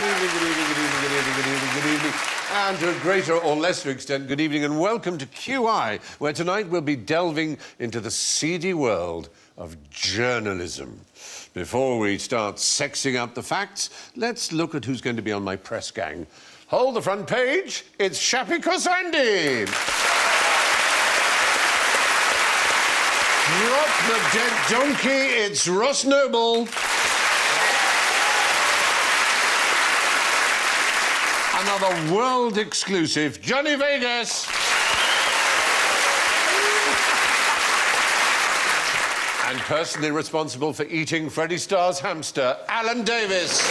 evening, good evening, good evening, good evening, good evening, good evening. And to a greater or lesser extent, good evening and welcome to QI, where tonight we'll be delving into the seedy world of journalism. Before we start sexing up the facts, let's look at who's going to be on my press gang. Hold the front page, it's Shappi Khorsandi. Drop the dead donkey, it's Ross Noble. Another world exclusive, Johnny Vegas. And personally responsible for eating Freddie Starr's hamster, Alan Davis.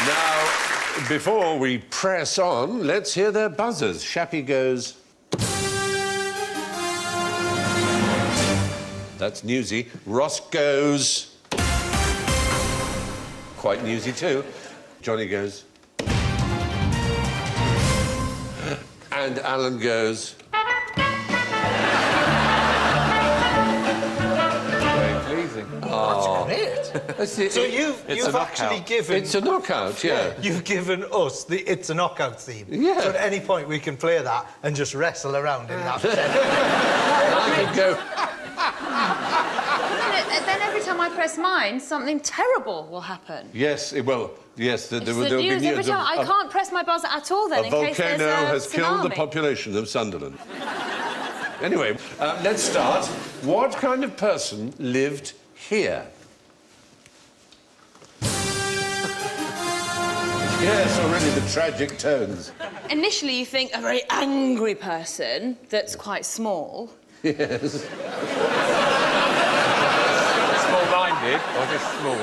Now, before we press on, let's hear their buzzers. Shappi goes... That's newsy. Ross goes... Quite newsy too. Johnny goes... And Alan goes... Very pleasing. Oh, that's great. So you've actually given... It's a knockout, yeah. You've given us the It's a Knockout theme. Yeah. So at any point we can play that and just wrestle around in that. I could go... Then every time I press mine, something terrible will happen. Yes, well, yes. It's the news every time. I can't press my buzzer at all then, in case there's a volcano has killed the tsunami. population of Sunderland. Anyway, let's start. What kind of person lived here? Yes, already the tragic tones. Initially, you think a very angry person that's quite small. Yes. Small-minded or just small?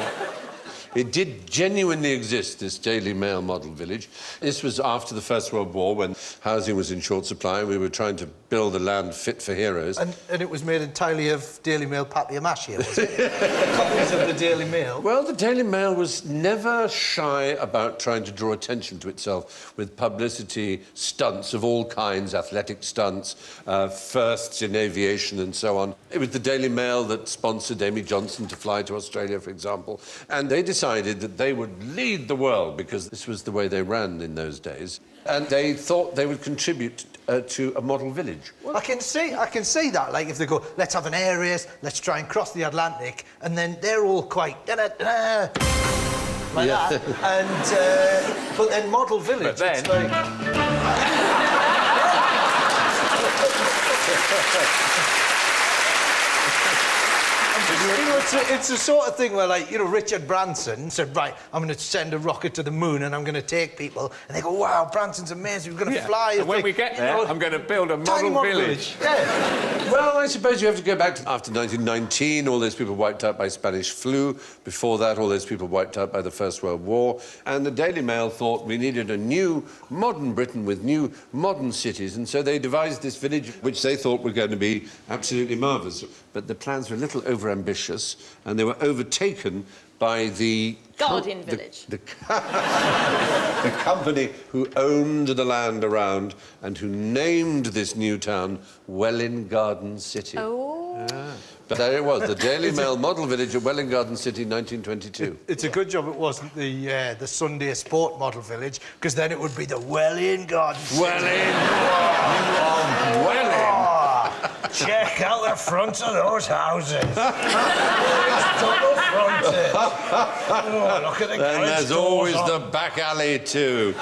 It did genuinely exist, this Daily Mail model village. This was after the First World War, when housing was in short supply and we were trying to build a land fit for heroes. And it was made entirely of Daily Mail papier-mâché, was it? Copies of the Daily Mail. Well, the Daily Mail was never shy about trying to draw attention to itself with publicity stunts of all kinds, athletic stunts, firsts in aviation and so on. It was the Daily Mail that sponsored Amy Johnson to fly to Australia, for example, and they decided that they would lead the world because this was the way they ran in those days, and they thought they would contribute to a model village. Well, I can see that, like, if they go, let's have an air race, let's try and cross the Atlantic, and then they're all quite... like that. And, but then model village, But then... it's like... You know, it's the sort of thing where, like, you know, Richard Branson said, right, I'm going to send a rocket to the moon and I'm going to take people. And they go, wow, Branson's amazing, we're going to fly. And when we get there, I'm going to build a model village. Yeah. Well, I suppose you have to go back to after 1919, all those people wiped out by Spanish flu. Before that, all those people wiped out by the First World War. And the Daily Mail thought we needed a new, modern Britain with new, modern cities. And so they devised this village, which they thought were going to be absolutely marvellous. But the plans were a little over-ambitious, and they were overtaken by the... Guardian Village. The company who owned the land around and who named this new town Welwyn Garden City. Oh. Yeah. But there it was, the Daily Mail model village at Welwyn Garden City, 1922. It's a good job it wasn't the Sunday Sport model village, because then it would be the Welwyn Garden City. Welwyn! Welwyn! Check out the fronts of those houses. It's double fronted. Oh, look at the garage And there's doors always on. the back alley, too.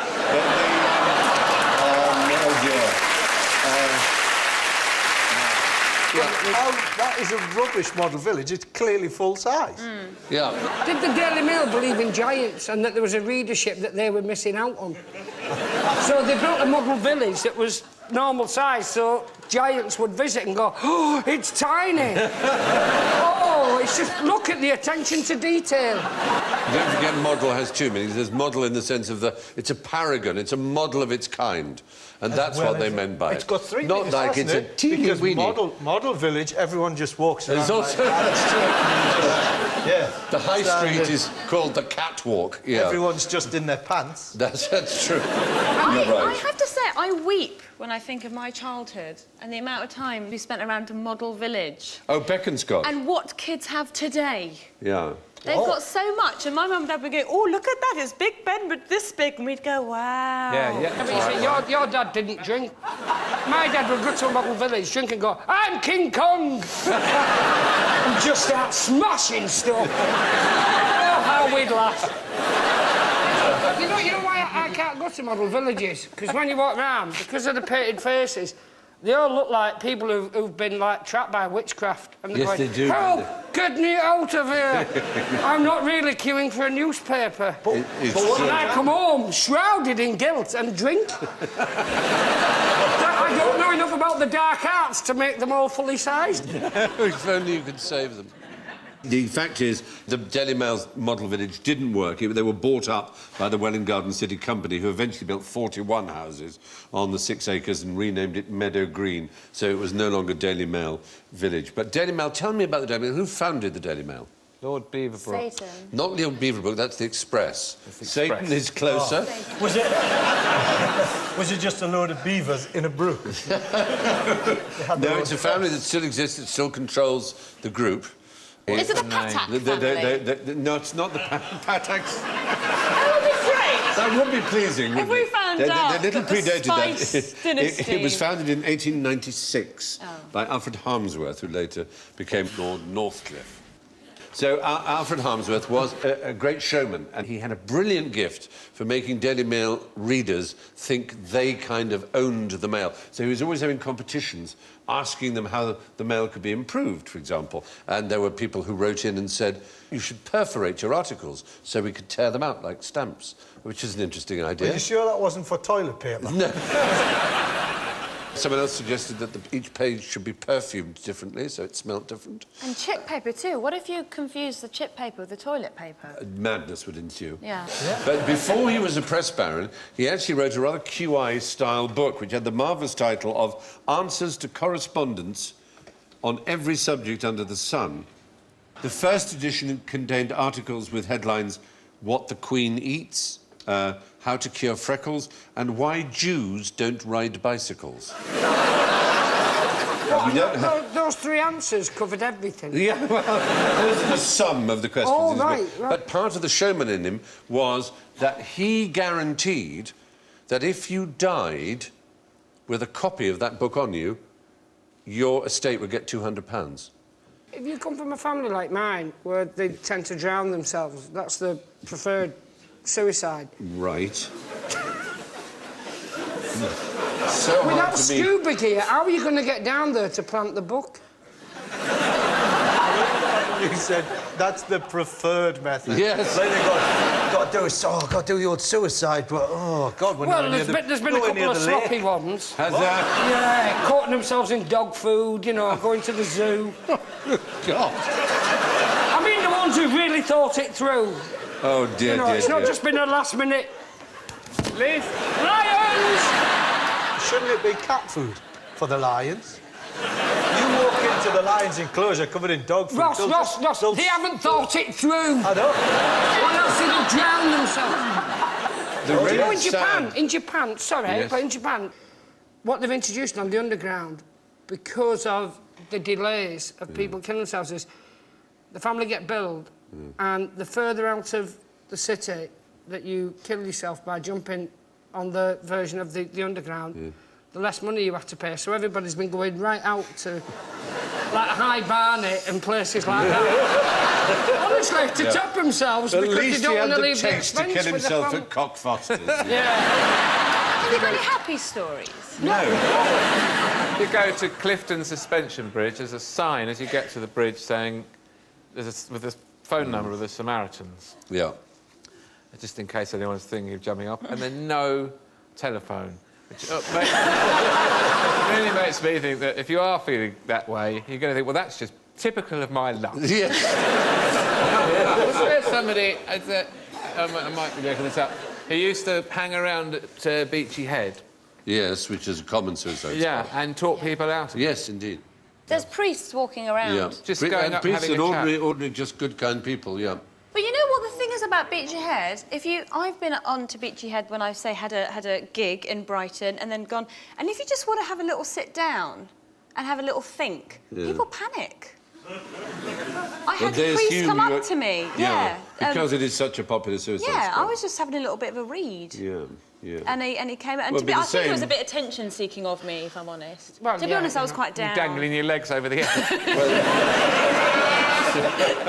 That is a rubbish model village. It's clearly full size. Yeah. Did the Daily Mail believe in giants and that there was a readership that they were missing out on? So they built a model village that was normal size, so giants would visit and go, oh, it's tiny. Oh, it's just, look at the attention to detail. Don't forget model has two meanings. There's model in the sense of it's a paragon, it's a model of its kind. And that's what they meant by it. It's got three Not meanings, like it's a hasn't it? teeny Because weeny. model village, everyone just walks around. There's also... like, yeah. The high street is called the catwalk. Yeah. Everyone's just in their pants. That's true. You're I right. have to say, I weep when I think of my childhood and the amount of time we spent around a model village. Oh, Beaconscott. And what kids have today. Yeah. They've got so much, and my mum and dad would go, oh, look at that, it's Big Ben, but this big, and we'd go, wow. Yeah. I mean, you see, your dad didn't drink. My dad would go to a model village, drink and go, I'm King Kong! And just start smashing stuff. Oh, how we'd laugh. You know why I can't go to model villages? Because when you walk round, because of the painted faces, they all look like people who've been, like, trapped by witchcraft. And they're Yes, going, they do. Help! Get me out of here! I'm not really queuing for a newspaper. It's But true. when I come home, shrouded in guilt and drink. I don't know enough about the dark arts to make them all fully sized. If only you could save them. The fact is, the Daily Mail's model village didn't work. They were bought up by the Welwyn Garden City Company, who eventually built 41 houses on the 6 acres and renamed it Meadow Green, so it was no longer Daily Mail Village. But Daily Mail, tell me about the Daily Mail. Who founded the Daily Mail? Lord Beaverbrook. Satan. Not Lord Beaverbrook, that's the Express. the Satan Express. is closer. Was it just a load of beavers in a brook? No, it's a family that still exists, that still controls the group. Is it the Patak family? No, it's not the Pataks. That would be great. That would be pleasing, wouldn't we it? found They out little that the predated Spice that. dynasty- It was founded in 1896 by Alfred Harmsworth, who later became Lord Northcliffe. So Alfred Harmsworth was a great showman, and he had a brilliant gift for making Daily Mail readers think they kind of owned the Mail. So he was always having competitions, asking them how the Mail could be improved, for example. And there were people who wrote in and said, you should perforate your articles so we could tear them out like stamps, which is an interesting idea. Are you sure that wasn't for toilet paper? No. Someone else suggested that each page should be perfumed differently, so it smelled different. And chip paper, too. What if you confuse the chip paper with the toilet paper? Madness would ensue. Yeah. But before he was a press baron, he actually wrote a rather QI-style book, which had the marvellous title of Answers to Correspondence on Every Subject Under the Sun. The first edition contained articles with headlines, What the Queen Eats, How to Cure Freckles, and Why Jews Don't Ride Bicycles. Those three answers covered everything. Yeah, well, those are the sum of the questions. Oh, in his book. right. But part of the showman in him was that he guaranteed that if you died with a copy of that book on you, your estate would get £200. If you come from a family like mine, where they tend to drown themselves, that's the preferred suicide. Right. So hard Without to be... scuba gear, how are you going to get down there to plant the book? You said that's the preferred method. Yes. Like they got to do got to do the old suicide, but oh God, we're Well, not there's been a couple of sloppy ones. Has that? Yeah, coating themselves in dog food, you know, going to the zoo. God. I mean, the ones who really thought it through. Oh, dear, You know, dear, it's not dear. just been a last-minute... Liz! Lions! Shouldn't it be cat food for the lions? You walk into the lion's enclosure covered in dog food. Ross, they'll- they haven't thought it through. I know. What else did they drown themselves? The You know, red in Japan, sorry, Yes. but in Japan, what they've introduced on the underground, because of the delays of people killing themselves, is the family get billed, and the further out of the city that you kill yourself by jumping on the version of the underground, the less money you have to pay. So everybody's been going right out to, like, High Barnet and places like that. Honestly, to top themselves At because least they don't he had want to the leave the taste to expense kill with the himself fam- at Cockfosters. Yeah. Have you got any happy stories? No. You go to Clifton Suspension Bridge, there's a sign as you get to the bridge saying, with a phone number of the Samaritans, Yeah. just in case anyone's thinking of jumping up, and then no telephone. Which really makes me think that if you are feeling that way, you're going to think, well, that's just typical of my luck. Yes. Was there somebody, I might be making this up, who used to hang around at Beachy Head? Yes, which is a common suicide Yeah, spot. and talk people out of it. Yes, indeed. There's priests walking around. Yeah. Just Pri- going and up, priests having and a chat. ordinary, just good, kind people, yeah. about Beachy Head, I've been on to Beachy Head when I say had a gig in Brighton and then gone, and if you just want to have a little sit down and have a little think, people panic. I had the priest come up to me. Yeah. Because it is such a popular suicide Yeah, spot. I was just having a little bit of a read. Yeah. And he came out, and Well, I think it was a bit attention-seeking of me, if I'm honest. Well, to be honest, I was quite down. Dangling your legs over the edge.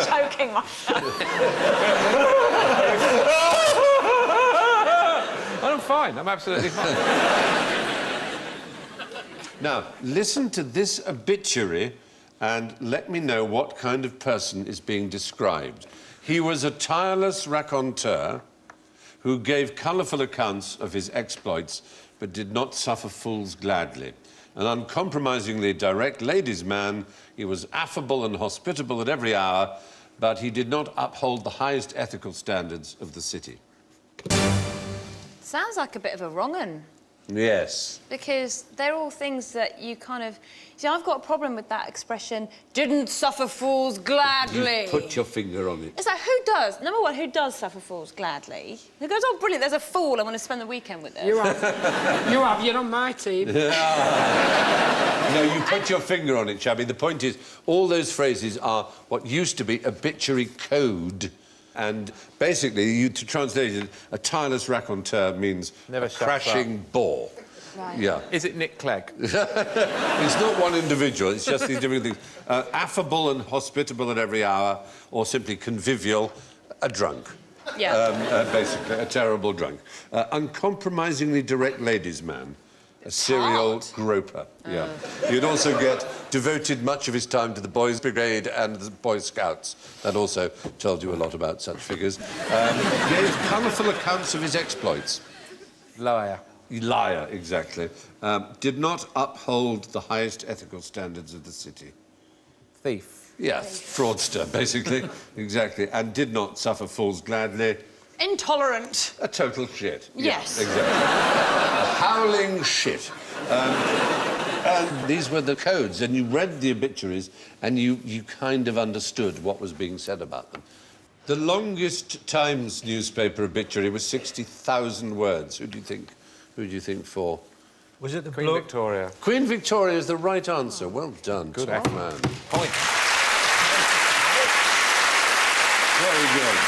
Choking myself. I'm fine. I'm absolutely fine. Now, listen to this obituary and let me know what kind of person is being described. He was a tireless raconteur who gave colourful accounts of his exploits but did not suffer fools gladly. An uncompromisingly direct ladies' man, he was affable and hospitable at every hour, but he did not uphold the highest ethical standards of the city. Sounds like a bit of a wrong 'un. Yes. Because they're all things that you kind of... See, I've got a problem with that expression, didn't suffer fools gladly. You put your finger on it. It's like, who does? Number one, who does suffer fools gladly? Who goes, oh, brilliant, there's a fool, I want to spend the weekend with them. You have. You have. You're on my team. No, you put your finger on it, Shappi. The point is, all those phrases are what used to be obituary code. And basically, to translate it, a tireless raconteur means Never a shuts crashing bore. Right. Yeah. Is it Nick Clegg? It's not one individual, it's just these different things. Affable and hospitable at every hour, or simply convivial, a drunk. Yeah. Basically, a terrible drunk. Uncompromisingly direct ladies' man. A serial groper, yeah. You'd also get devoted much of his time to the Boys' Brigade and the Boy Scouts. That also told you a lot about such figures. Gave colourful accounts of his exploits. Liar. Liar, exactly. Did not uphold the highest ethical standards of the city. Thief. Yes, fraudster, basically. Exactly. And did not suffer fools gladly. Intolerant. A total shit. Yes. Yeah, exactly. A howling shit. And these were the codes, and you read the obituaries, and you kind of understood what was being said about them. The longest Times newspaper obituary was 60,000 words. Who do you think for? Was it the Queen bloke? Victoria. Queen Victoria is the right answer. Well done. Good top effort. man. Point. Very good.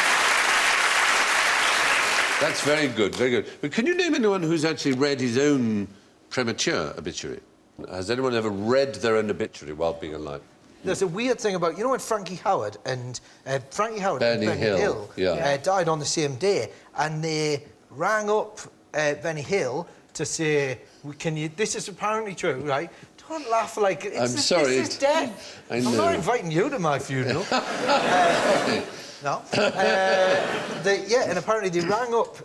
That's very good, very good. But can you name anyone who's actually read his own premature obituary? Has anyone ever read their own obituary while being alive? There's a weird thing about, you know, when Frankie Howard and Benny Hill, Hill yeah. died on the same day, and they rang up Benny Hill to say, "Can you? This is apparently true, right? Don't laugh like it's I'm sorry. This is death. I I'm know. not inviting you to my funeral." No. And apparently they rang up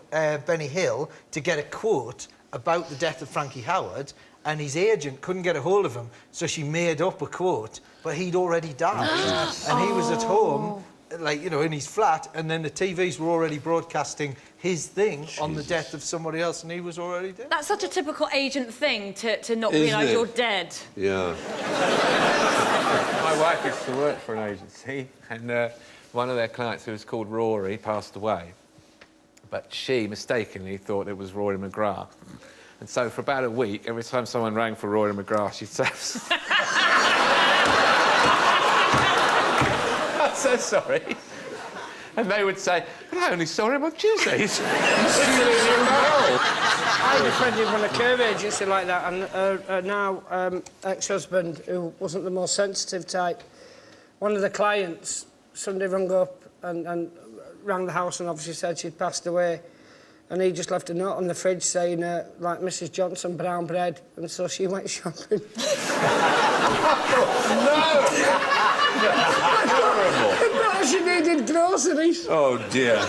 Benny Hill to get a quote about the death of Frankie Howard, and his agent couldn't get a hold of him, so she made up a quote, but he'd already died. And he was at home, like, you know, in his flat, and then the TVs were already broadcasting his thing on the death of somebody else, and he was already dead. That's such a typical agent thing, to not Isn't realise it? you're dead. Yeah. My wife used to work for an agency, and one of their clients, who was called Rory, passed away. But she mistakenly thought it was Rory McGrath. And so for about a week, every time someone rang for Rory McGrath, she'd say, "I'm so sorry." And they would say, "But I only saw him on Tuesdays." I had a friend who ran a curve agency like that, and now ex-husband, who wasn't the most sensitive type, one of the clients Sunday rang up and rang the house and obviously said she'd passed away, and he just left a note on the fridge saying, like Mrs. Johnson, brown bread, and so she went shopping. No, she needed groceries. Oh, dear.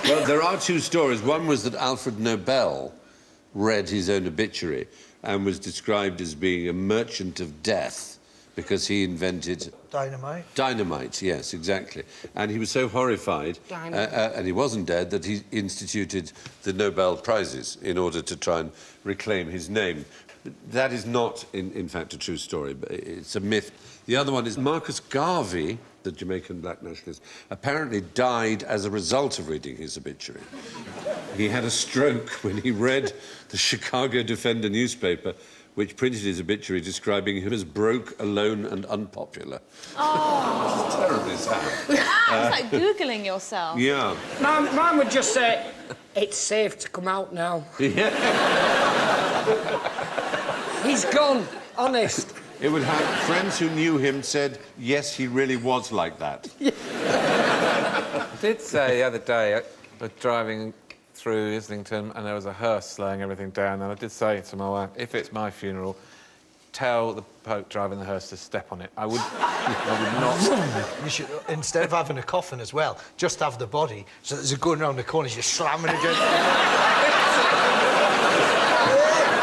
Well, there are two stories. One was that Alfred Nobel read his own obituary and was described as being a merchant of death because he invented... Dynamite? Dynamite, yes, exactly. And he was so horrified, and he wasn't dead, that he instituted the Nobel Prizes in order to try and reclaim his name. That is not, in fact, a true story, but it's a myth. The other one is Marcus Garvey, the Jamaican black nationalist, apparently died as a result of reading his obituary. He had a stroke when he read the Chicago Defender newspaper, which printed his obituary describing him as broke, alone and unpopular. Oh. It's terribly sad. It's like Googling yourself. Yeah. Mum would just say, it's safe to come out now. Yeah. He's gone, honest. It would have friends who knew him said, yes, he really was like that. I did say the other day, I was driving through Islington and there was a hearse slowing everything down, and I did say to my wife, if it's my funeral, tell the bloke driving the hearse to step on it. I would not. You should, instead of having a coffin as well, just have the body, so as you're going around the corners, you're slamming against...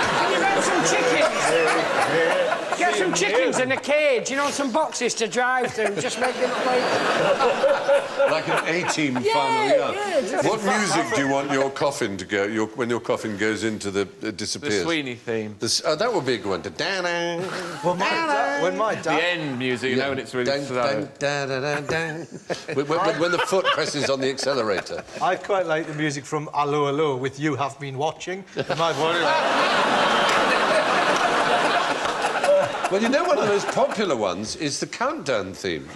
Can you get some chickens? Get some chickens in a cage, you know, some boxes to drive through, just make it look like... Like an A-team final, yeah. What music do you want your coffin to go, when your coffin goes into the... disappears? The Sweeney theme. Oh, that would be a good one. Well, when my dad... The end music, you know, when it's really slow. When the foot presses on the accelerator. I quite like the music from Allo Allo with You Have Been Watching. My body... Well, you know, one of the most popular ones is the countdown theme.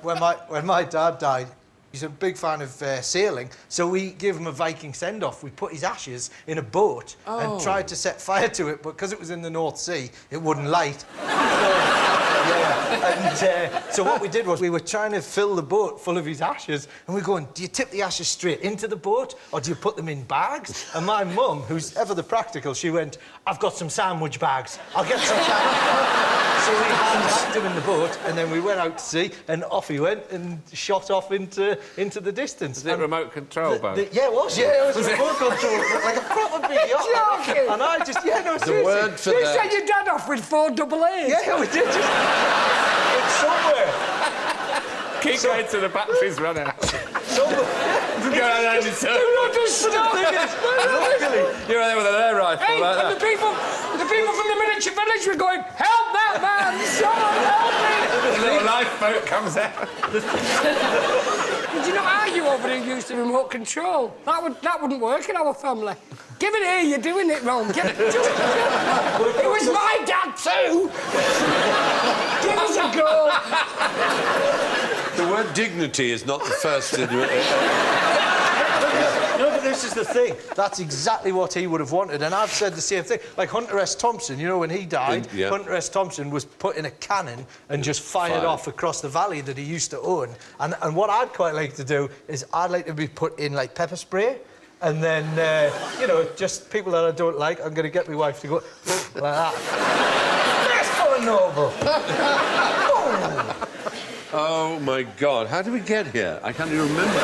When my dad died, he's a big fan of sailing, so we gave him a Viking send-off. We put his ashes in a boat and tried to set fire to it, but because it was in the North Sea, it wouldn't light. So what we did was we were trying to fill the boat full of his ashes, and we're going, do you tip the ashes straight into the boat, or do you put them in bags? And my mum, who's ever the practical, she went, I've got some sandwich bags. I'll get some sandwich. So we packed him in the boat, and then we went out to sea, and off he went and shot off into the distance. Was it remote control boat? Yeah, it was. Yeah, it was remote control, like a proper big yacht. Joking. And I just, no, seriously. The word for You that... sent your dad off with 4 double A's. Yeah, we did. It's somewhere. Keep going till the batteries run out. Somewhere. Go around in circles. You're there with an air rifle Hey, like and that. the people from the miniature village were going, help that man! Someone help me! The little lifeboat comes out. Did you not argue over who used the remote control? That wouldn't work in our family. Give it here, you're doing it wrong. It was my dad too! Give us a go! The word dignity is not the first in... No, but this is the thing. That's exactly what he would have wanted, and I've said the same thing. Like Hunter S. Thompson, you know, when he died, Yeah. Hunter S. Thompson was put in a cannon and just fired off across the valley that he used to own. And what I'd quite like to do is I'd like to be put in, like, pepper spray, and then, you know, just people that I don't like, I'm going to get my wife to go like that. That's for a noble. Oh, my God. How did we get here? I can't even remember.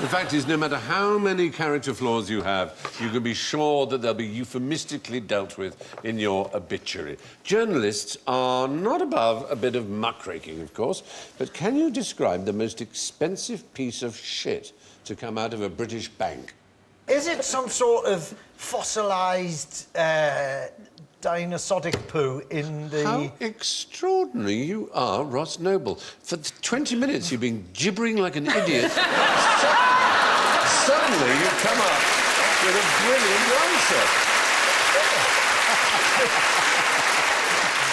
The fact is, no matter how many character flaws you have, you can be sure that they'll be euphemistically dealt with in your obituary. Journalists are not above a bit of muckraking, of course, but can you describe the most expensive piece of shit to come out of a British bank? Is it some sort of fossilised dinosauric poo in the... How extraordinary you are, Ross Noble. For 20 minutes you've been gibbering like an idiot. Suddenly you come up with a brilliant answer.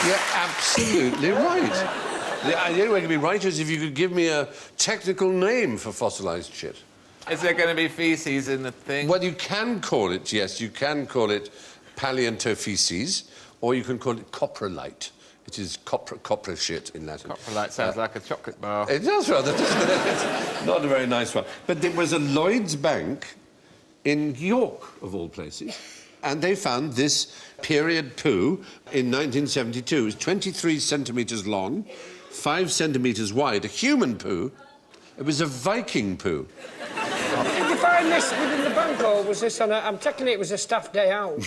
You're absolutely right. The only way to be right is if you could give me a technical name for fossilised shit. Is there going to be faeces in the thing? Well, you can call it, yes, you can call it paleontophyses, or you can call it coprolite. It is copra shit in Latin. Coprolite sounds like a chocolate bar. It does rather, doesn't it? It's not a very nice one. But there was a Lloyd's Bank in York, of all places, and they found this period poo in 1972. It was 23 centimetres long, 5 centimetres wide, a human poo. It was a Viking poo. Did you find this within the bank, or was this on a... I'm taking it was a staff day out.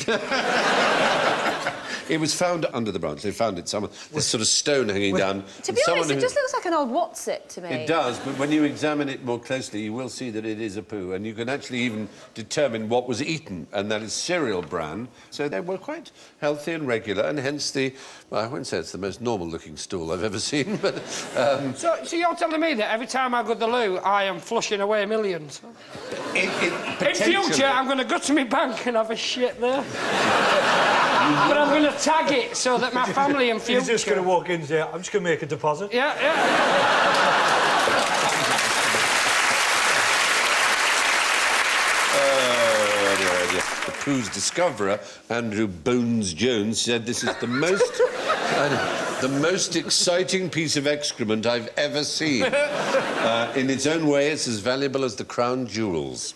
It was found under the branch. They found it somewhere. This sort of stone hanging down. To be honest, it just looks like an old what's-it to me. It does, but when you examine it more closely, you will see that it is a poo, and you can actually even determine what was eaten, and that is cereal bran. So they were quite healthy and regular, and hence the... Well, I wouldn't say it's the most normal-looking stool I've ever seen, but... So you're telling me that every time I go to the loo, I am flushing away millions? In future, I'm going to go to my bank and have a shit there. But I'm going to tag it so that my family in future... You're just going to walk in and say, I'm just going to make a deposit. Yeah. The poo's discoverer, Andrew Bones-Jones, said this is the most... the most exciting piece of excrement I've ever seen. In its own way, it's as valuable as the crown jewels.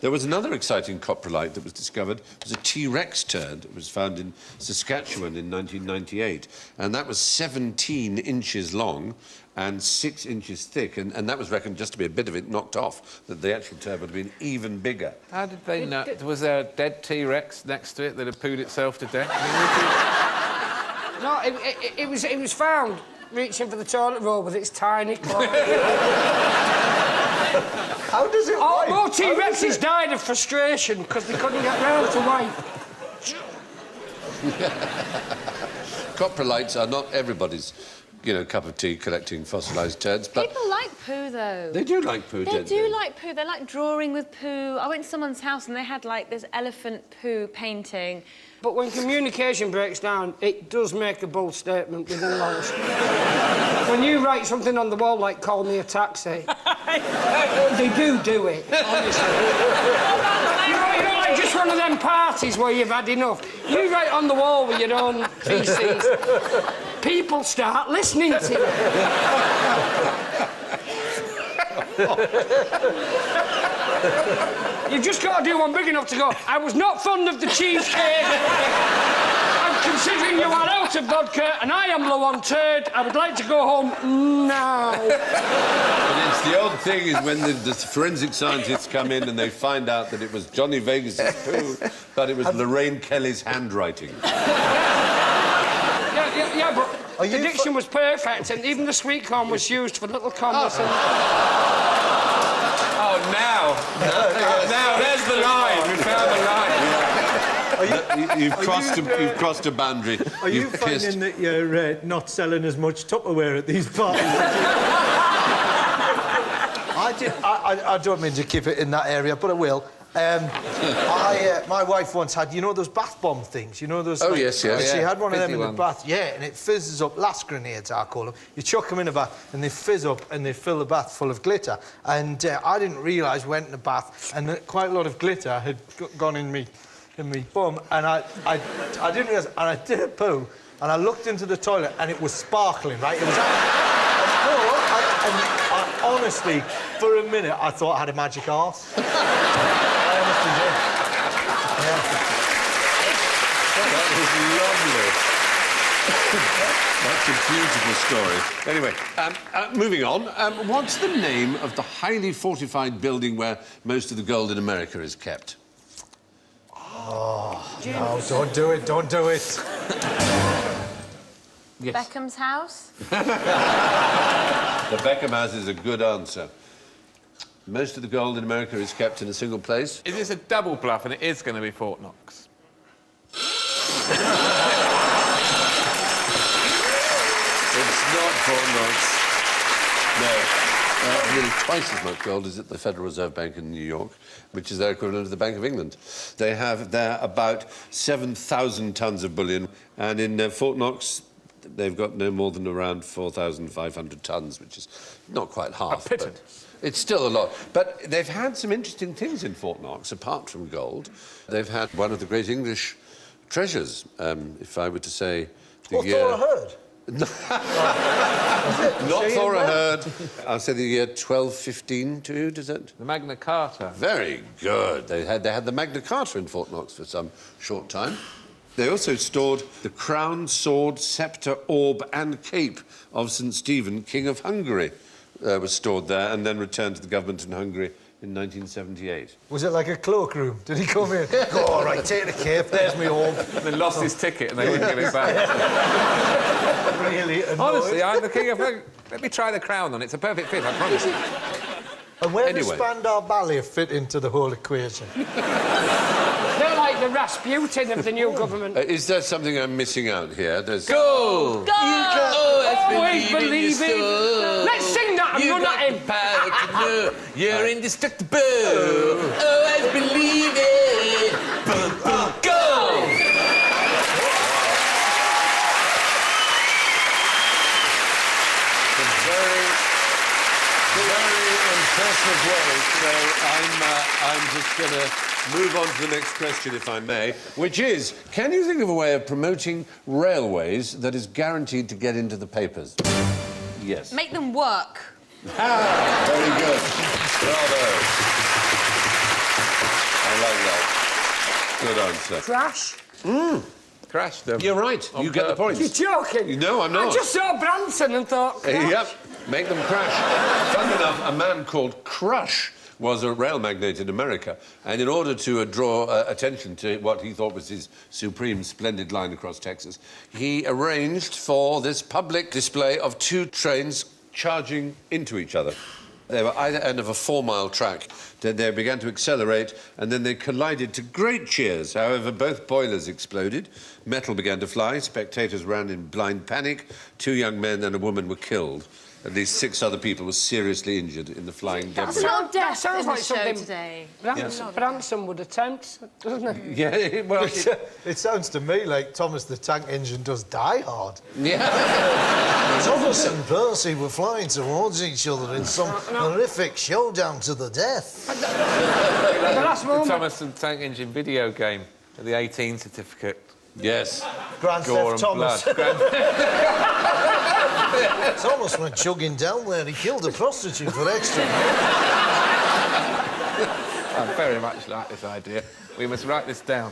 There was another exciting coprolite that was discovered. It was a T-Rex turd. It was found in Saskatchewan in 1998, and that was 17 inches long and 6 inches thick, and that was reckoned just to be a bit of it knocked off, that the actual turd would have been even bigger. How did they know? Was there a dead T-Rex next to it that had pooed itself to death? No, it was found reaching for the toilet roll with its tiny claw. How does it wipe? More T-Rexes died of frustration because they couldn't get round to wipe. Coprolites are not everybody's, cup of tea collecting fossilised turds, but... People like poo, though. They do like poo, don't they? They do like poo. They like drawing with poo. I went to someone's house and they had, this elephant poo painting. But when communication breaks down, it does make a bold statement with in-laws. When you write something on the wall like, call me a taxi, they do it, honestly. you know, like just one of them parties where you've had enough. You write on the wall with your own feces, people start listening to you. You've just got to do one big enough to go, I was not fond of the cheesecake. I'm considering you are out of vodka and I am low on turd. I would like to go home now. But it's the odd thing is when the forensic scientists come in and they find out that it was Johnny Vegas's poo, but it was Lorraine Kelly's handwriting. Yeah, but the diction was perfect and even the sweet corn was used for little commas and... Oh, now there's the line. We found the line. You've crossed a boundary. Are you finding that you're not selling as much Tupperware at these parties? I don't mean to keep it in that area, but I will. My wife once had, those bath bomb things, those... Oh, yes. She had one of them in the ones. bath, and it fizzes up, lass grenades, I call them. You chuck them in a bath, and they fizz up, and they fill the bath full of glitter. And I didn't realise, went in the bath, and quite a lot of glitter had gone in me bum, and I didn't realise, and I did a poo, and I looked into the toilet, and it was sparkling, right? It was... I honestly, for a minute, I thought I had a magic arse. I honestly did. That was lovely. That's a beautiful story. Anyway, moving on. What's the name of the highly fortified building where most of the gold in America is kept? Oh, no, don't do it, don't do it. Yes. Beckham's house? The Beckham House is a good answer. Most of the gold in America is kept in a single place. It is a double bluff, and it is going to be Fort Knox. It's not Fort Knox. No. Nearly twice as much gold is at the Federal Reserve Bank in New York, which is their equivalent to the Bank of England. They have there about 7,000 tons of bullion, and in Fort Knox, they've got no more than around 4,500 tons, which is not quite half. A pittance. But it's still a lot. But they've had some interesting things in Fort Knox, apart from gold. They've had one of the great English treasures, if I were to say... Thora Heard? Not Thora Heard. I'll say the year 1215 too, does it? The Magna Carta. Very good. They had the Magna Carta in Fort Knox for some short time. They also stored the crown, sword, sceptre, orb and cape of St. Stephen, King of Hungary, was stored there and then returned to the government in Hungary in 1978. Was it like a cloakroom? Did he come in? Go, all right, take the cape, there's me home. And then lost his ticket and they wouldn't give it back. Really annoyed. Honestly, I'm the king of... Let me try the crown on. It's a perfect fit, I promise. And where Anyway. does Spandau Ballet fit into the whole equation? They're like the Rasputin of the new government. Is there something I'm missing out here? There's... Go! Go! Always believe it. Let's sing that and run at him. You're indestructible. Always believe it. Boom, boom, go! Very impressive way. So I'm just going to move on to the next question, if I may, which is, can you think of a way of promoting railways that is guaranteed to get into the papers? Yes. Make them work. Very good. Bravo. I like that. Good answer. Crash? Crash them. You're right. You get the point. You're joking? No, I'm not. I just saw Branson and thought, crash. Yep. Make them crash. Fun enough, a man called Crush was a rail magnate in America, and in order to draw attention to what he thought was his supreme splendid line across Texas, he arranged for this public display of two trains charging into each other. They were either end of a 4-mile track. Then they began to accelerate, and then they collided to great cheers. However, both boilers exploded. Metal began to fly. Spectators ran in blind panic. 2 young men and a woman were killed. At least 6 other people were seriously injured in the flying debris. That's not That death sounds in like the show something today. Branson would attempt, doesn't it? Yeah, well... It sounds to me like Thomas the Tank Engine does Die Hard. Yeah. Thomas and Percy were flying towards each other in some horrific showdown to the death. The last The moment. Thomas and Tank Engine video game, the 18 certificate. Yes. Grand Gore Theft and Thomas. blood. Thomas went chugging down there. He killed a prostitute for extra. I very much like this idea. We must write this down.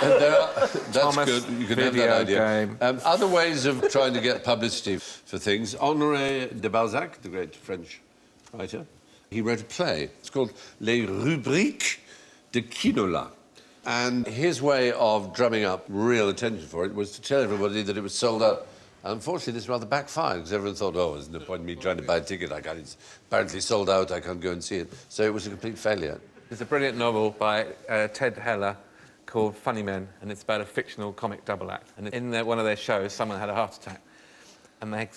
That's Thomas good. You can have video that idea. game. Other ways of trying to get publicity for things. Honoré de Balzac, the great French writer, he wrote a play. It's called Les Rubriques de Quinola. And his way of drumming up real attention for it was to tell everybody that it was sold out. Unfortunately, this rather backfired, because everyone thought, oh, there's no point in me trying to buy a ticket. It's apparently sold out, I can't go and see it. So it was a complete failure. There's a brilliant novel by Ted Heller called Funny Men, and it's about a fictional comic double act. And in one of their shows, someone had a heart attack. And they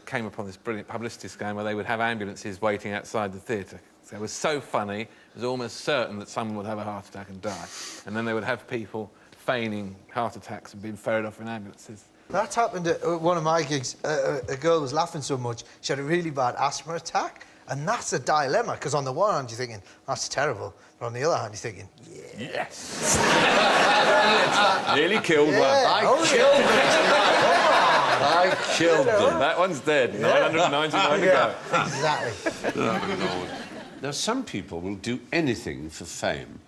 came upon this brilliant publicity scam where they would have ambulances waiting outside the theatre. So it was so funny, it was almost certain that someone would have a heart attack and die. And then they would have people feigning heart attacks and being ferried off in ambulances. That happened at one of my gigs. A girl was laughing so much, she had a really bad asthma attack. And that's a dilemma, because on the one hand, you're thinking, that's terrible. But on the other hand, you're thinking, Yes! Nearly killed one. I killed I killed them. That one's dead. 999 to go. Exactly. Now, some people will do anything for fame,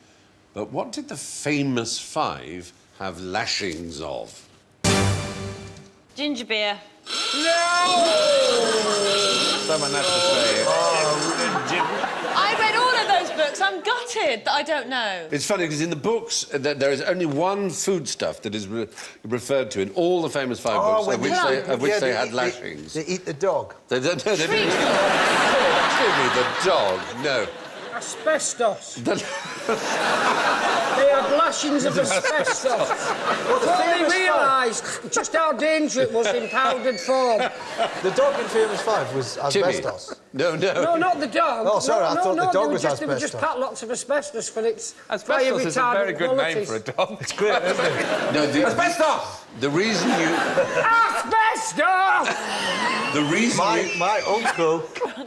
but what did the famous 5 have lashings of? Ginger beer. Someone has to say it. I read all of those books. I'm gutted that I don't know. It's funny, because in the books, there is only one foodstuff that is referred to in all the famous 5 books, of which they had lashings. They eat the dog. They don't know. They Treat. didn't. Give me the dog. No. Asbestos. They had lashings of asbestos. Before they realised just how dangerous it was in powdered form. The dog in Famous 5 was asbestos. No. No, not the dog. Oh, sorry, I thought the dog was They were just asbestos. lots of asbestos for its fire Asbestos is a very retardant good name qualities. for a dog. It's great, isn't it? No, Asbestos! the reason you... Asbestos! The reason you... My uncle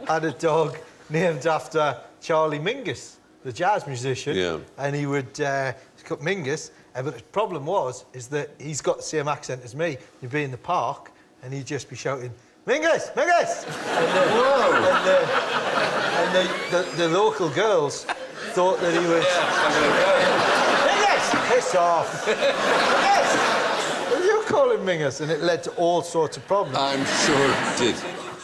had a dog named after Charlie Mingus, the jazz musician. Yeah. And he would cut Mingus. But the problem is that he's got the same accent as me. He'd be in the park and he'd just be shouting, Mingus! Mingus! And the local girls thought that he was... Mingus! Piss off! Mingus! You call him Mingus? And it led to all sorts of problems. I'm sure it did.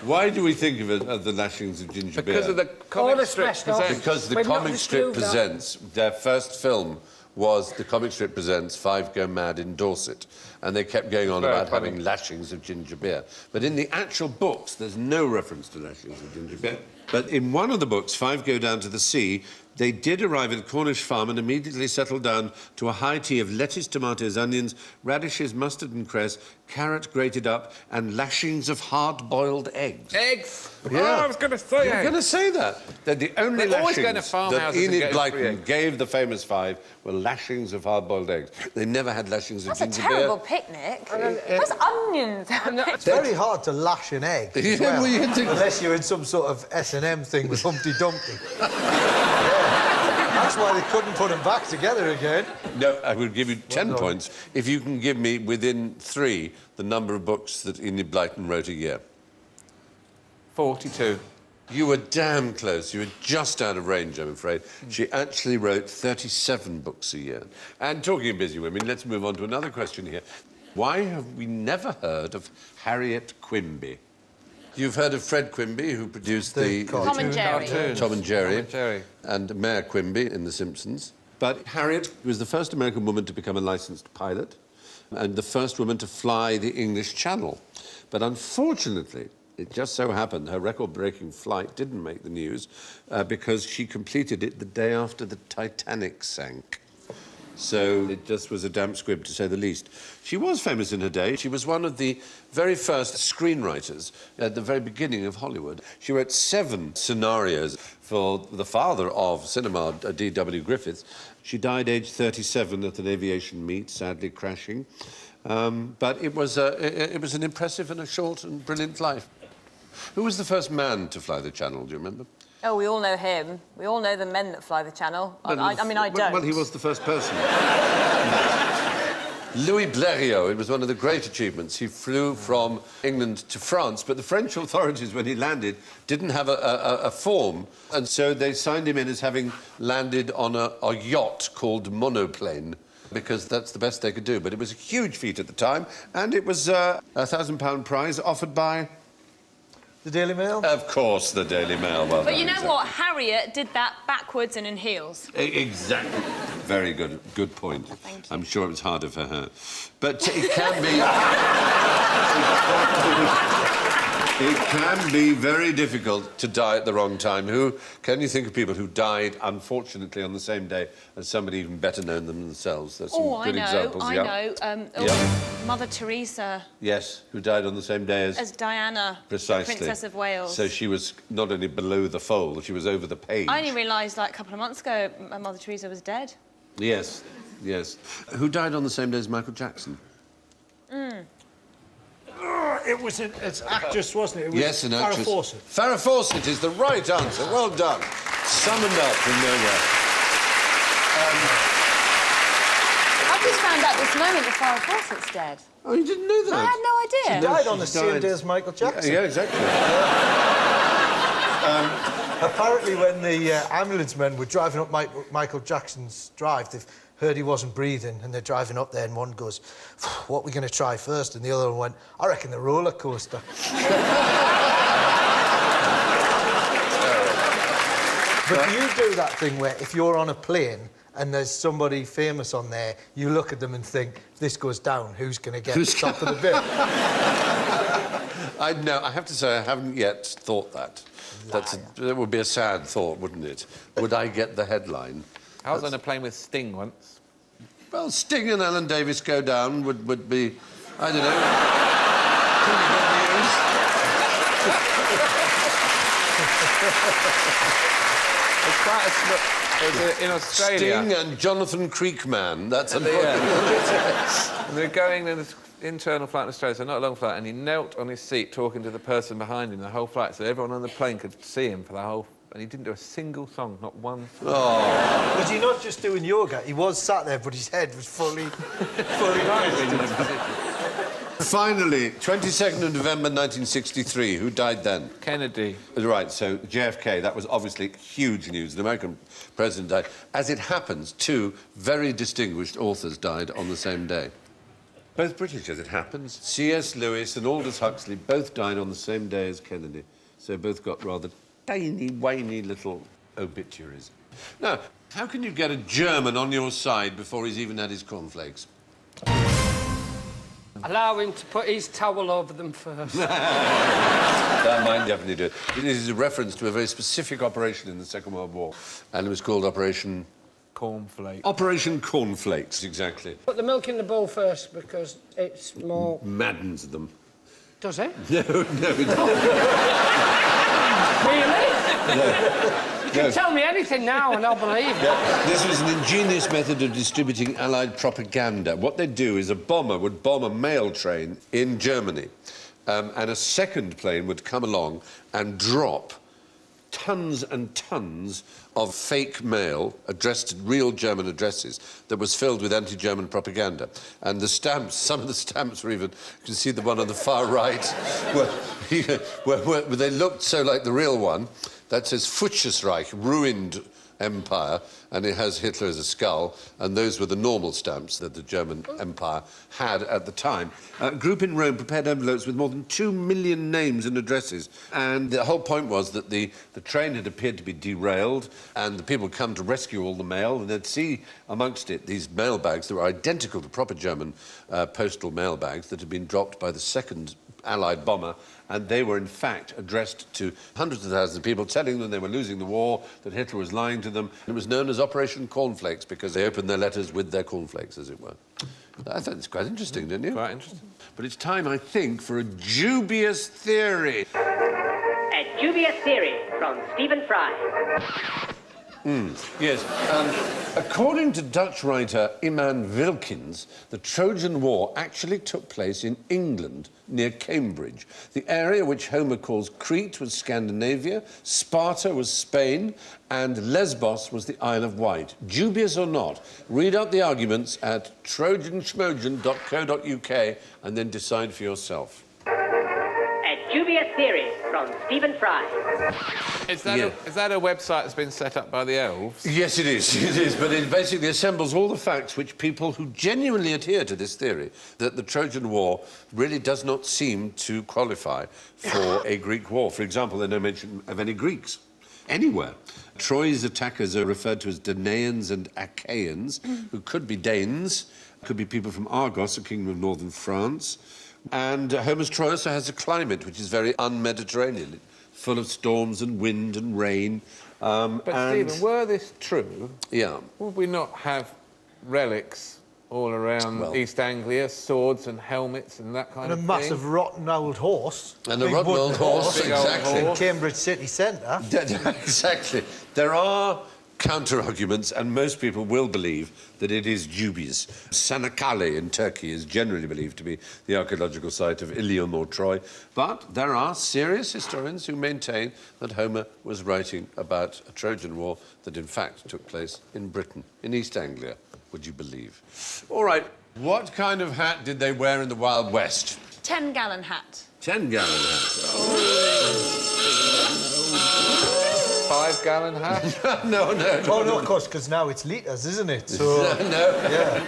Why do we think of it as the lashings of ginger beer? Because of the comic strip asbestos. presents. Because the We've not comic strip disproved that. presents, their first film was the comic strip presents Five Go Mad in Dorset. And they kept going on Very about funny. having lashings of ginger beer. But in the actual books, there's no reference to lashings of ginger beer. But in one of the books, Five Go Down to the Sea, they did arrive at a Cornish farm and immediately settled down to a high tea of lettuce, tomatoes, onions, radishes, mustard and cress, carrot grated up, and lashings of hard-boiled eggs. Eggs! Yeah. Oh, I was going to say You're eggs. going to say that. They're the only They're always lashings going to that farmhouses and Enid getting free Blyton eggs. gave the famous five were lashings of hard-boiled eggs. They never had lashings That's of a ginger terrible beer. picnic. Where's onions? It's very hard to lash an egg as Yeah, well, well, you think- unless you're in some sort of S&M thing with Humpty Dumpty. Yeah. That's why they couldn't put them back together again. No, I will give you 10 done. points if you can give me, within 3, the number of books that Enid Blyton wrote a year. 42. You were damn close. You were just out of range, I'm afraid. She actually wrote 37 books a year. And talking of busy women, let's move on to another question here. Why have we never heard of Harriet Quimby? You've heard of Fred Quimby, who produced the Tom and Jerry. Cartoons. Tom and Jerry, Tom and Jerry. and Mayor Quimby in The Simpsons. But Harriet was the first American woman to become a licensed pilot and the first woman to fly the English Channel. But unfortunately, it just so happened her record-breaking flight didn't make the news because she completed it the day after the Titanic sank. So it just was a damp squib, to say the least. She was famous in her day. She was one of the very first screenwriters at the very beginning of Hollywood. She wrote 7 scenarios for the father of cinema, D.W. Griffith. She died aged 37 at an aviation meet, sadly crashing. But it was an impressive and a short and brilliant life. Who was the first man to fly the Channel, do you remember? Oh, we all know him. We all know the men that fly the channel. I mean, I don't. Well, he was the first person. Louis Blériot, it was one of the great achievements. He flew from England to France, but the French authorities, when he landed, didn't have a form, and so they signed him in as having landed on a yacht called monoplane, because that's the best they could do. But it was a huge feat at the time, and it was a £1,000 prize offered by... The Daily Mail? Of course, the Daily Mail. Well But done, you know exactly. what? Harriet did that backwards and in heels. Exactly. Very good. Good point. Thank you. I'm sure it was harder for her. But it can be... It can be very difficult to die at the wrong time. Can you think of people who died, unfortunately, on the same day as somebody even better known than themselves? There's some good examples. I yeah. know. Mother Teresa Yes, who died on the same day as Diana, Precisely. Princess of Wales. So she was not only below the fold, she was over the page. I only realised, like, a couple of months ago, Mother Teresa was dead. Yes, yes. Who died on the same day as Michael Jackson? It was it's actress, wasn't it? It was Yes, an Farrah actress. Fawcett. Farrah Fawcett is the right answer. Well done. Summoned up from nowhere. I just found out this moment that Farrah Fawcett's dead. Oh, you didn't know that? I had no idea. Died on the She same died. day as Michael Jackson. Yeah, exactly. Apparently, when the ambulance men were driving up Michael Jackson's drive, they've heard he wasn't breathing, and they're driving up there, and one goes, "What are we going to try first?" And the other one went, "I reckon the roller coaster." But do you do that thing where if you're on a plane and there's somebody famous on there, you look at them and think, if this goes down, who's going to get the top of the bill? No, I have to say I haven't yet thought that. That would be a sad thought, wouldn't it? Would I get the headline? I was on a plane with Sting once. Well, Sting and Alan Davis go down would be, I don't know, It's quite in Australia. Sting and Jonathan Creekman. That's a And they're going in this internal flight in Australia, so not a long flight, and he knelt on his seat talking to the person behind him the whole flight, so everyone on the plane could see him for the whole... And he didn't do a single song, not one song. Oh. Was he not just doing yoga? He was sat there, but his head was fully Finally, 22nd of November 1963. Who died then? Kennedy. Right, so JFK, that was obviously huge news. An American president died. As it happens, 2 very distinguished authors died on the same day. Both British, as it happens. C.S. Lewis and Aldous Huxley both died on the same day as Kennedy, so both got rather tiny, whiny little obituaries. Now, how can you get a German on your side before he's even had his cornflakes? Allow him to put his towel over them first. That might definitely do it. It is a reference to a very specific operation in the Second World War, and it was called Operation... Cornflake. Operation Cornflakes, exactly. Put the milk in the bowl first because it's more... Maddens them. Does it? No, it doesn't. Really? You can tell me anything now and I'll believe it. Yeah, this was an ingenious method of distributing Allied propaganda. What they'd do is a bomber would bomb a mail train in Germany, and a second plane would come along and drop tons and tons of fake mail addressed to real German addresses that was filled with anti-German propaganda. And the stamps, some of the stamps were even, you can see the one on the far right, where they looked so like the real one. That says Futschersreich, ruined empire, and it has Hitler as a skull, and those were the normal stamps that the German Empire had at the time. A group in Rome prepared envelopes with more than 2 million names and addresses, and the whole point was that the train had appeared to be derailed, and the people would come to rescue all the mail, and they'd see amongst it these mail bags that were identical to proper German postal mail bags that had been dropped by the second Allied bomber, and they were in fact addressed to hundreds of thousands of people, telling them they were losing the war, that Hitler was lying to them. It was known as Operation Cornflakes because they opened their letters with their cornflakes, as it were. I thought it's quite interesting, didn't you? Quite interesting. But it's time, I think, for a dubious theory. A dubious theory from Stephen Fry. Yes. According to Dutch writer Iman Wilkins, the Trojan War actually took place in England, near Cambridge. The area which Homer calls Crete was Scandinavia, Sparta was Spain, and Lesbos was the Isle of Wight. Dubious or not, read out the arguments at trojanschmojan.co.uk and then decide for yourself. A dubious theory from Stephen Fry. Is that a website that's been set up by the elves? Yes, it is. It is, but it basically assembles all the facts which people who genuinely adhere to this theory, that the Trojan War really does not seem to qualify for a Greek war. For example, there's no mention of any Greeks anywhere. Troy's attackers are referred to as Danaans and Achaeans, who could be Danes, could be people from Argos, a kingdom of northern France. And Homer's Troy also has a climate which is very un-Mediterranean, full of storms and wind and rain. But Stephen, were this true, yeah, would we not have relics all around East Anglia, swords and helmets and that kind And a of thing? massive rotten old horse. and a Big rotten wooden old horse, Big old exactly. horse. Cambridge city centre. Exactly. There are counter-arguments, and most people will believe that it is dubious. Çanakkale in Turkey is generally believed to be the archaeological site of Ilium or Troy, but there are serious historians who maintain that Homer was writing about a Trojan War that in fact took place in Britain, in East Anglia, would you believe? All right, what kind of hat did they wear in the Wild West? 10-gallon hat. 10-gallon hat. 5-gallon hat? No. Oh, no, of course, because now it's litres, isn't it? So, No. yeah.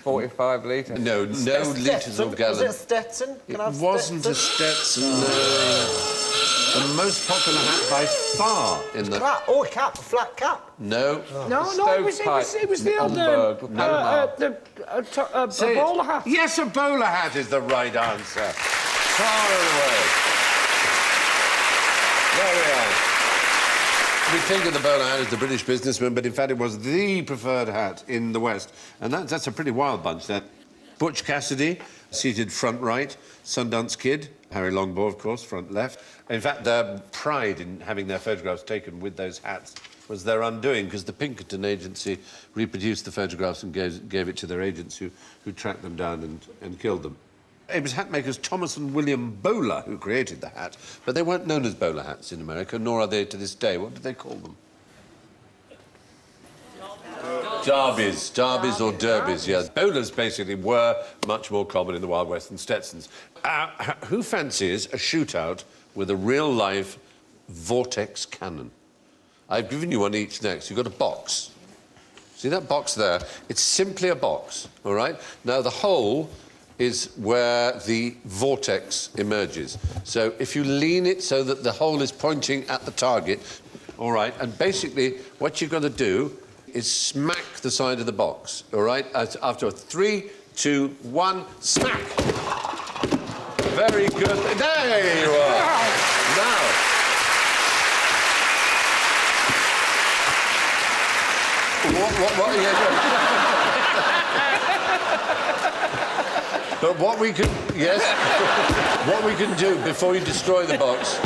45 litre? No litres or gallons. Was it a Stetson? Can I have It wasn't a Stetson? Stetson, no. The most popular hat by far in the... Cap. Oh, a cap, a flat cap. No. No, it was the old Say it. bowler hat. Yes, a bowler hat is the right answer. Far away. There we are. We think of the bowler hat as the British businessman, but in fact it was the preferred hat in the West. And that's a pretty wild bunch, that. Butch Cassidy, seated front right. Sundance Kid, Harry Longbaugh, of course, front left. In fact, their pride in having their photographs taken with those hats was their undoing, because the Pinkerton agency reproduced the photographs and gave it to their agents who tracked them down and killed them. It was hat makers Thomas and William Bowler who created the hat, but they weren't known as bowler hats in America, nor are they to this day. What did they call them? Derbies or derbies, yes. Bowlers basically were much more common in the Wild West than Stetsons. Who fancies a shootout with a real-life vortex cannon? I've given you one each next. You've got a box. See that box there? It's simply a box, all right? Now, the hole is where the vortex emerges. So if you lean it so that the hole is pointing at the target, all right, and basically what you're going to do is smack the side of the box, all right? After a 3, 2, 1, smack! Very good. There you are. Now. What are you doing? But what we can, yes, what we can do before you destroy the box.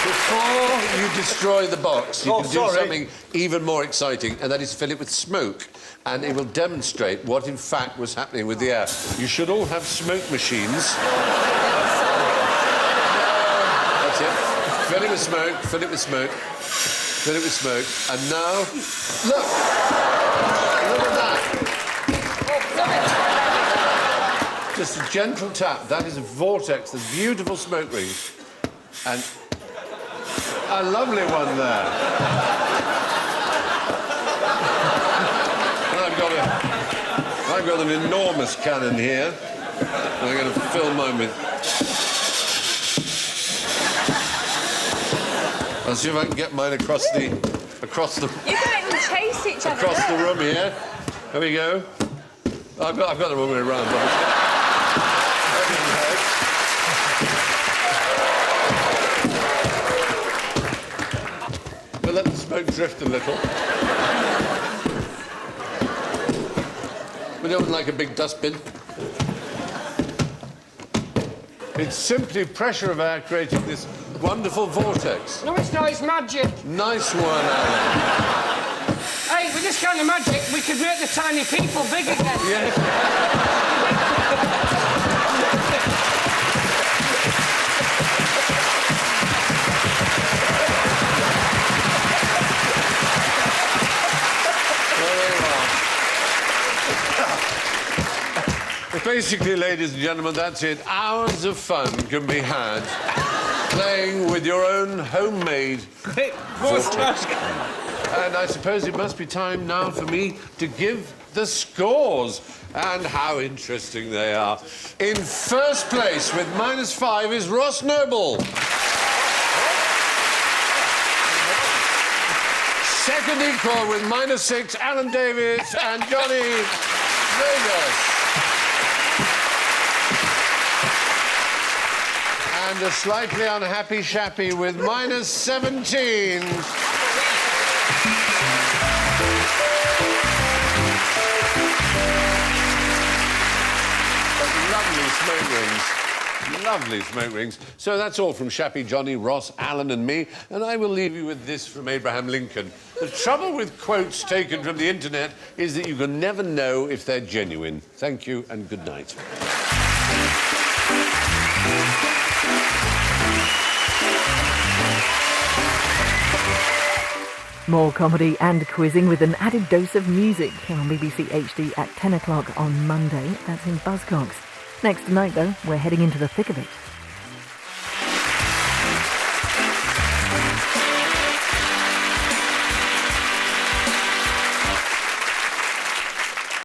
Before you destroy the box, you can do something even more exciting, and that is fill it with smoke. And it will demonstrate what, in fact, was happening with the air. You should all have smoke machines. That's it. Fill it with smoke, fill it with smoke, fill it with smoke. And now, look! Look at that. Just a gentle tap. That is a vortex, the beautiful smoke rings. And a lovely one there. I've got an enormous cannon here. And I'm going to fill mine with... I'll see if I can get mine across the... You can make them chase each other. Across the room here. Here we go. I've got them all the way around. We'll let the smoke drift a little. We don't like a big dustbin. It's simply pressure of air creating this wonderful vortex. No, it's not. It's magic. Nice one, Alan. Hey, with this kind of magic, we could make the tiny people big again. Yes. Basically, ladies and gentlemen, that's it. Hours of fun can be had playing with your own homemade vortex. And I suppose it must be time now for me to give the scores. And how interesting they are. In first place with -5 is Ross Noble. Second equal with -6, Alan Davis and Johnny Vegas. And a slightly unhappy Shappi with -17. Lovely smoke rings. Lovely smoke rings. So that's all from Shappi, Johnny, Ross, Alan and me. And I will leave you with this from Abraham Lincoln. The trouble with quotes taken from the internet is that you can never know if they're genuine. Thank you and good night. More comedy and quizzing with an added dose of music on BBC HD at 10 o'clock on Monday. That's in Buzzcocks. Next tonight, though, we're heading into the thick of it.